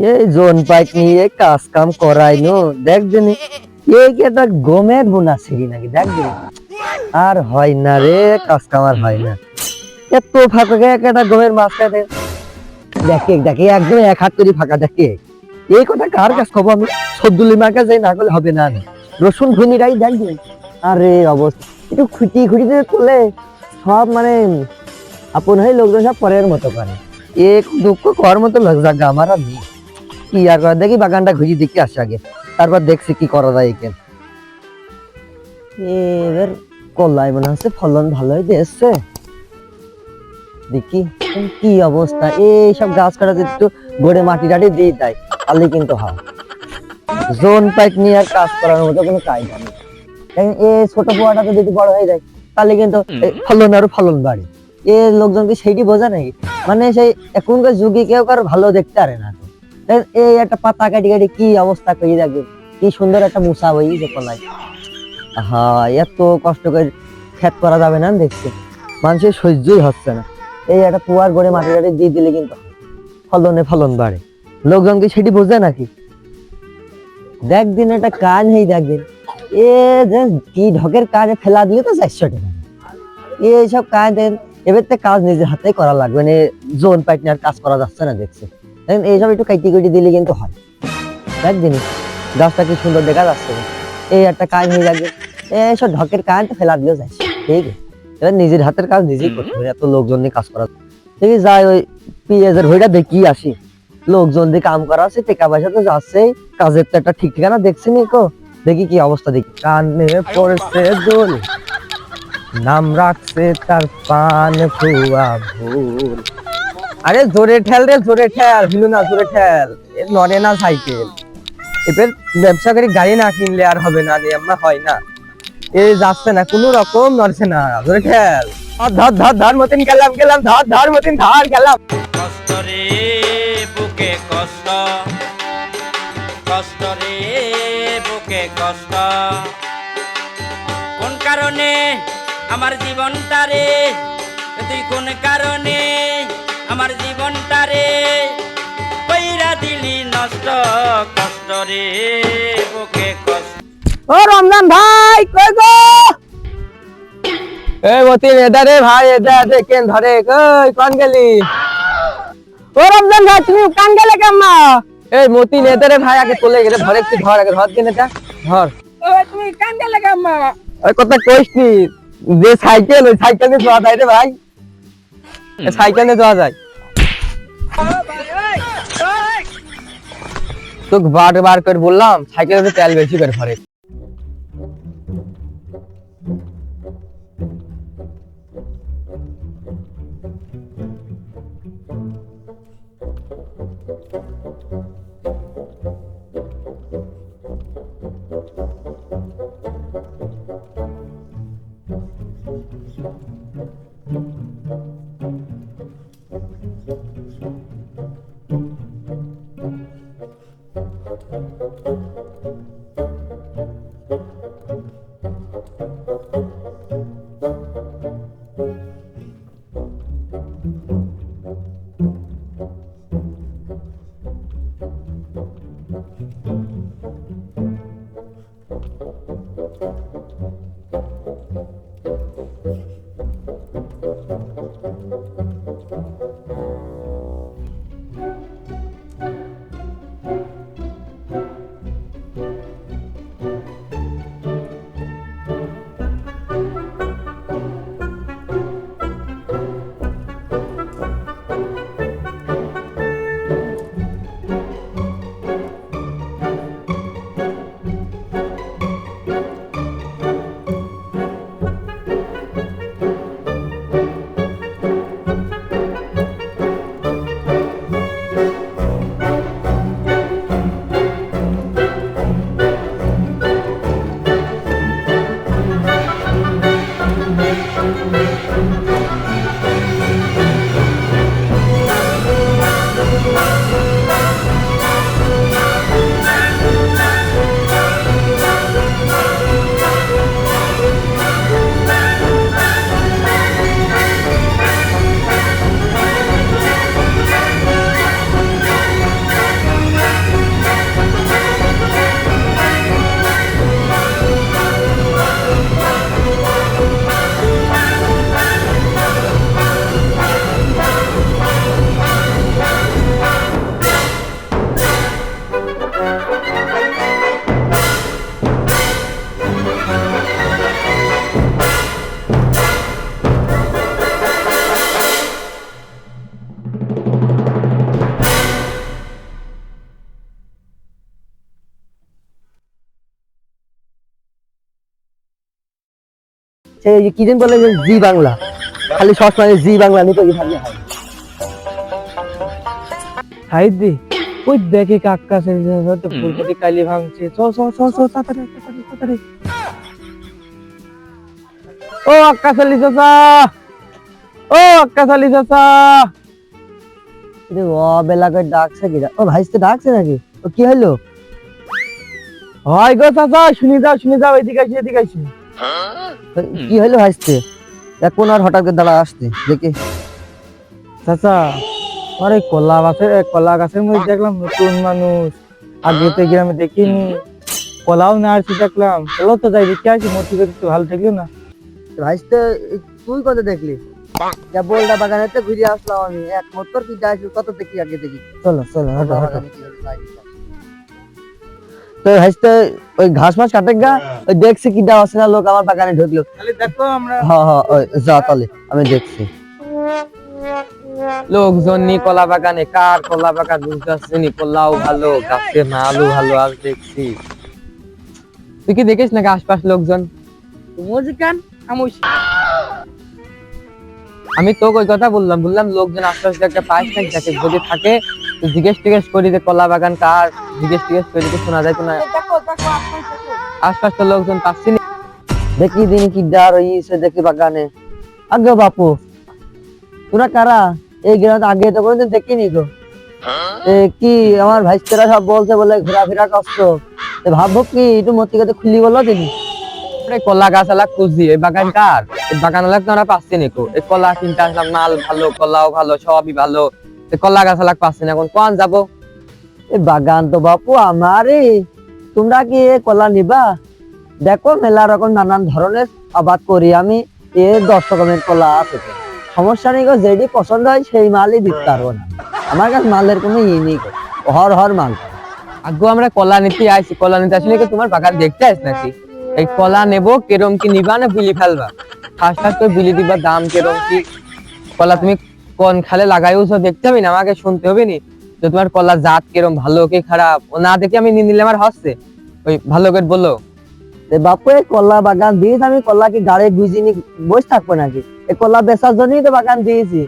এই জোন পাইক নিয়ে কাজ কাম করাই নো দেখ দিনি এই কি একটা গমের বোনা ছিড়ি নাকি দেখ দিনি আর হয় না রে কাজ কাম আর হয় না এত ফাঁকা একটা গমের মাঝখানে দেখে দেখে একদম এক হাত করে ফাঁকা দেখে এই কথা কার কাছে খবর আমি সবদুলি মার কাছে যাই না করলে হবে না রসুন ঘুনিরাই দেখ দিনি আরে অবস্থা একটু খুঁটি খুঁটিতে তুলে সব মানে আপন হয়ে লোকজন সব পরের মতো করে এক দুঃখ কর মতো জায়গা আমার আর নেই কি আর করে দেখি বাগানটা ঘুরি দেখি আসে আগে তারপর দেখছি কি করা যায় এখানে এবার কলাই মনে হচ্ছে ফলন ভালোই দিয়েছে দেখি কি অবস্থা এই সব গাছ কাটা একটু গড়ে মাটি টাটি দিয়ে দেয় তাহলে কিন্তু হয় জোন পাইক নিয়ে আর কাজ করার মতো কোনো কায়দা নেই এই ছোট পোয়াটা যদি বড় হয়ে যায় তাহলে কিন্তু ফলন আরো ফলন বাড়ে এ লোকজনকে সেইটি বোঝা নাকি মানে সেই এখনকার যুগে কেউ কারো ভালো দেখতে পারে না এই একটা পাতা কাটি কাটি কি অবস্থা করে দেখবে কি সুন্দর একটা মুসা বই যে কলাই হ্যাঁ এত কষ্ট করে ক্ষেত করা যাবে না দেখছি মানুষের সহ্যই হচ্ছে না এই একটা পুয়ার গড়ে মাটি টাটি দিয়ে দিলে কিন্তু ফলনে ফলন বাড়ে লোকজনকে সেটি বোঝে নাকি দেখ দিন একটা কাজ নেই দেখবেন এ যে কি ঢকের কাজে ফেলা দিলে তো 400 টাকা এইসব কাজ দেন এবার তো কাজ নিজের হাতে করা লাগবে না জোন পাইটনি আর কাজ করা যাচ্ছে না দেখছি এইসব একটু কাইটি কুইটি দিলে কিন্তু হয় দেখ দিন গাছটা কি সুন্দর দেখা যাচ্ছে এই একটা কাজ হয়ে যাবে এইসব ঢকের কাজ ফেলা দিলেও যাচ্ছে ঠিক আছে এবার নিজের হাতের কাজ নিজেই করতে হবে এত লোকজন নিয়ে কাজ করা ঠিক আছে যাই ওই পেঁয়াজের ভইটা দেখি আসি লোকজন দিয়ে কাম করা আছে টাকা পয়সা তো যাচ্ছে কাজের তো একটা ঠিক ঠিকানা দেখছি নি কো দেখি কি অবস্থা দেখি কানে পড়ছে দোল নাম রাখছে তার পান ফুয়া ভুল আরে জোরে ঠেল রে জোরে ঠেল হিলু না জোরে ঠেল নড়ে না সাইকেল এবার ব্যবসা করে গাড়ি না কিনলে আর হবে না আমরা হয় না এ যাচ্ছে না কোনো রকম নড়ছে না জোরে ঠেল ধর ধর ধর মতিন গেলাম গেলাম ধর ধর মতিন ধর গেলাম কষ্ট রে বুকে কষ্ট কষ্ট রে বুকে কষ্ট কোন কারণে আমার জীবনটা রে তুই কোন কারণে আমার জীবনটা রে কইরা দিলি নষ্ট কষ্ট রে বুকে কষ্ট ও রমজান ভাই কই গো এই মতিন এদা রে ভাই এদা দেখেন ধরে কই কোন গেলি ও রমজান ভাই তুমি কান গেলে কেমন এই মতিন এদা রে ভাই আগে চলে গেলে ধরে একটু ধর আগে ধর কিনে এটা ধর ও তুমি কান গেলে কেমন ওই কথা কইস নি যে সাইকেল ওই সাইকেল নিয়ে যাওয়া যায় রে ভাই সাইকেল নিয়ে যাওয়া যায় তোকে বার করে বললাম সাইকেলে তেল বেশি করে ভরে সেই কি দিন বলে যে জি বাংলা, খালি সবসময় জি বাংলা নিতে কি থাকলে হয়। হাইদি ওই দেখি কাকা সে ফুলকপি কালি ভাঙছে চ চ চ চ তাড়াতাড়ি তাড়াতাড়ি তাড়াতাড়ি। ও আক্কা চালি চাচা, ও আক্কা চালি চাচা। ও বেলা করে ডাকছে কি? ও ভাইস্তে ডাকছে নাকি? ও কি হলো? হয় গো চাচা, শুনি যাও এদিকে আসি এদিকে আসি। কি হলো ভাইস্তে? এখন আর হঠাৎ করে দাঁড়া আসতে দেখি। চাচা আরে কলা গাছের মধ্যে দেখলাম নতুন মানুষ, আগে তো গ্রামে দেখিনি। কলাও না আসছি দেখলাম, চলো তো যাই দেখে আসি, মোটিভে একটু ভালো থাকলো না। ভাইস্তে তুই কত দেখলি? যা বলটা বাগানেতে ঘুরে আসলাম আমি, এক মোটর কি যাইছিল কত দেখি আগে দেখি। চলো চলো হাঁটো হাঁটো। তো ভাইস্তে ওই ঘাস মাছ কাটে গা, ওই দেখছি কি দাও আছে না লোক আমার বাগানে ঢুকলো। তাহলে দেখো আমরা হ্যাঁ হ্যাঁ যা তাহলে আমি দেখছি। লোকজন নি কলা বাগানে, কার কলা বাগান বুঝতে নি, কলাও ভালো, গাছে মালও ভালো, আজ দেখছি। তুই কি দেখিস নাকি আশপাশ লোকজন? মুজিকান আমুস আমি তো ওই কথা বললাম লোকজন আশপাশ একটা পাইস নাকি যাকে যদি থাকে তুই জিজ্ঞেস করি যে কলা বাগান কার, জিজ্ঞেস করি যে শোনা যায় না। দেখো দেখো আশপাশ তো লোকজন পাচ্ছি না। দেখি দিন কি ডার হইছে দেখি বাগানে। আগে বাপু তোরা কারা? এই গ্রামে আগে তো কোনোদিন দেখিনি গো। কি আমার ভাইস্তেরা সব বলছে বলে ঘোরাফেরা কষ্ট, ভাববো কি একটু মতিকাতে খুলি বলো তিনি। কলা গাছ আলা খুঁজি, এই বাগান কার? এই বাগান আলাক তোরা পাচ্ছি নাকি? এই কলা কিনতে আসলাম, মাল ভালো, কলাও ভালো, সবই ভালো, কলা গাছ আলাক পাচ্ছি না, এখন কোন যাবো? এই বাগান তো বাপু আমারই, তোমরা কি এ কলা নিবা? দেখো মেলা রকম নানান ধরনের আবাদ করি আমি, 10 রকমের কলা আছে তো। সমস্যা নেই গো, যেটি পছন্দ হয় সেই মালই দিতে পারবো না, আমার কাছে মালের কোনো ই নেই গো, হর মাল। আগে আমরা কলা নিতে আইছি, কলা নিতে আসলে কি তোমার বাগান দেখতে আইস নাকি? এই কলা নেবো, কেরম কি নিবা না বিলি ফেলবা? ফার্স্ট তো বিলি দিবা, দাম কেরম কি? কলা তুমি কোন খালে লাগাইছো দেখতে হবে না, আমাকে শুনতে হবে নি যে তোমার কলা জাত কেরম, ভালো কি খারাপ? ও না দেখে আমি নিয়ে নিলে আমার হচ্ছে, ওই ভালো করে বলো। বাপু এই কলা বাগান দিয়েছি আমি, কলা কি গাড়ি গুজিনি বসে থাকবো নাকি? এই কলা বেচার জন্যই তো বাগান দিয়েছি।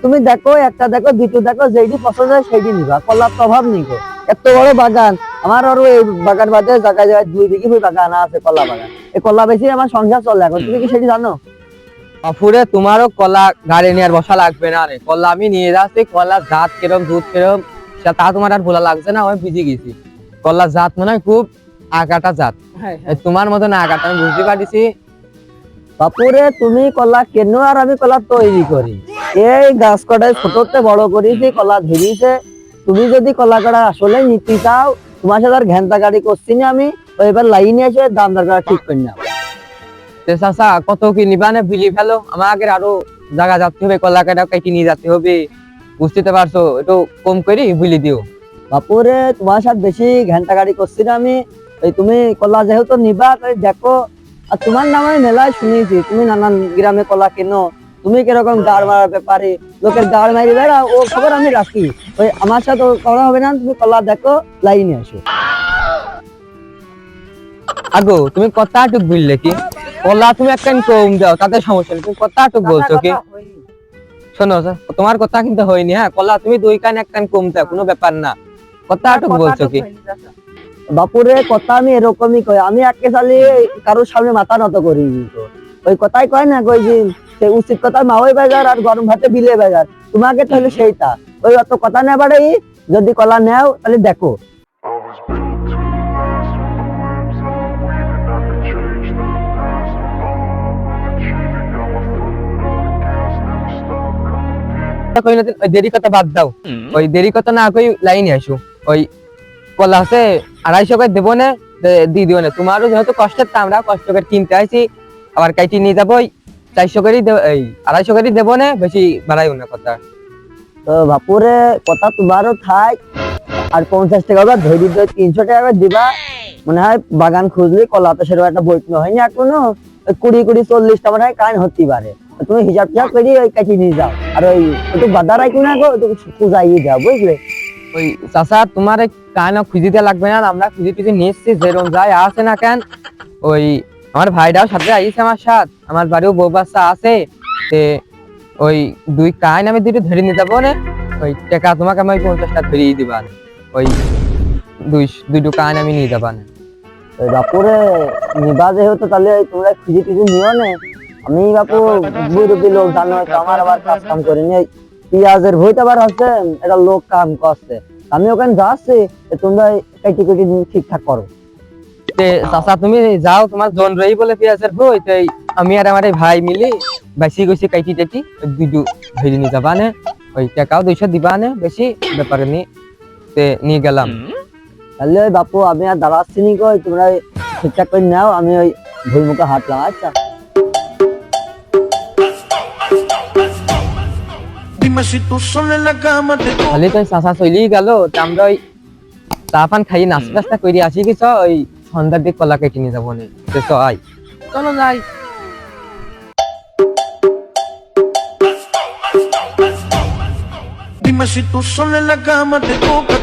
তুমি দেখো, একটা দেখো, দুটো দেখো, যেটি পছন্দ হয় সেইটি নিবা, কলার তো অভাব নেই গো। এত বড় বাগান আমার, আরো এই বাগান বাদে জায়গায় জায়গায় 2 বিঘি বাগান আছে কলা বাগান। এই কলা বেশি আমার সংসার চলে এখন, তুমি কি সেটি জানো? অফুরে তোমারও কলা গাড়ি নিয়ে আর বসা লাগবে না রে, কলা আমি নিয়ে যাচ্ছি, কলা জাত কেরম, দুধ কেরম, তা তোমার আর ভোলা লাগছে না, আমি বুঝে গেছি। কলা জাত মনে হয় খুব আগাটা জাত, তোমার মতো না আগাটা, আমি বুঝতে পারছি। বাপুরে তুমি কলা কেন আর আমি কলা তৈরি করি, এই গাছ কটায় ছোটতে বড় করেছি, কলা ধরিছে। তুমি যদি কলা কটা আসলে নিতে চাও, তোমার সাথে আর ঘ্যান্টা গাড়ি করছি না আমি, এবার লাইনে এসে দাম দর করা ঠিক করে নাও। চাচা কত কি নিবা না বিলি ফেলো, আমাকে আরো জায়গা যাতে হবে, কলা কাটা কেটে নিয়ে যেতে হবে, বুঝতে পারছো? একটু কম করে বিলি দিও। বাপুরে তোমার সাথে বেশি ঘ্যান্টা গাড়ি করছি না আমি, তুমি কলা যেহেতু নিবা তাই দেখো। আর তোমার নামে মেলায় শুনেছি তুমি নানান গ্রামে কলা কেনো, তুমি কিরকম গাড় মারার ব্যাপারে লোকের গাড় মারি বেড়া, ও খবর আমি রাখি। ওই আমার সাথে করা হবে না, তুমি কলা দেখো লাইনে আসো। আগো তুমি কতটুক বুঝলে কি? কলা তুমি একটা কম দাও তাতে সমস্যা নেই, তুমি কতটুক বলছো কি? শোনো তোমার কথা কিন্তু হয়নি, হ্যাঁ, কলা তুমি 2 কান 1 কান কম দাও, কোনো ব্যাপার না, কতটুক বলছো কি? বাপুরে কথা আমি এরকমই কই, আমি একে চালি কারোর সামনে মাথা নত করি। ওই কথাই কয় না কই যে সে উচিত কথা মাওই বাজার আর গরম ভাতে বিলে বাজার, তোমাকে তাহলে সেইটা ওই অত কথা নেবারই। যদি কলা নেও তাহলে দেখো। দেরি কথা বাদ দাও, ওই দেরি কথা না কই লাইনে আসো। ওই কলা আছে 250 করে দেবো না, দিয়ে দিও না, তোমারও যেহেতু কষ্টের, তা আমরা কষ্ট করে কিনতে আইছি, আবার কাইটি নিয়ে যাবো। 400 করে এই 250 করে দেবো না, বেশি বাড়াইও না কথা। তো বাপুরে কথা তোমারও থাক, আর 50 টাকা ধরি 300 টাকা দিবা। মনে হয় বাগান খুঁজলে কলা তো সেরকম একটা বইট হয়নি এখনো, 20-40টা মনে হয় কান হতে পারে। তুমি হিসাব করে ওই কাটি নিয়ে যাও, আর ওই একটু বাধা রাখো না গো, পূজাই যাও বুঝলে। ওই চাচা তোমার কান খুঁজিতে লাগবে না, আমরা খুঁজি টুজি নিচ্ছি, যেরকম যায় আসে না কেন। ওই আমার ভাইটাও সাথে আইছে আমার সাথ, আমার বাড়িও বউ বাচ্চা আছে, তে ওই 2 কাইন আমি দুটো ধরে নিয়ে যাবো না, ওই টাকা তোমাকে আমি 50টা ধরিয়ে দিবা, ওই 2 কাইন আমি নিয়ে যাবা না। ওই বাপুরে নিবা যেহেতু তাহলে তোমরা খুঁজে টুজে নিও না। আমি বাপু বুড়ি লোক জানো তো, আমার আবার কাজ কাম করিনি। এই পেঁয়াজের ভইটা আবার হচ্ছে এটা লোক কাম করছে, আমি ওখানে যাচ্ছি, তোমরা কেটে কেটে ঠিকঠাক করো। তে চাচা তুমি যাও, তোমার জন রই বলে পেঁয়াজের বই, তাই আমি আর আমার এই ভাই মিলি বেশি গেছি কাইটি টাইটি 2 ধরে নিয়ে যাবা না, ওই টাকাও 200 দিবা না, বেশি ব্যাপার নি, তে নিয়ে গেলাম। তাহলে ওই বাপু আমি আর দাঁড়াচ্ছি নি, কই তোমরা ঠিকঠাক করে নাও, আমি ওই ভুল মুখে হাঁটলাম। আচ্ছা খালি তো চাচা চলেই গেল, তা আমরা ওই চা পান খাই নাস্তা টাস্তা করে আসি কি, ওই সন্ধ্যার দিক কলা কেটে নিয়ে যাবো না, আই চলো যাই। Dime si tú sola en la cama te toca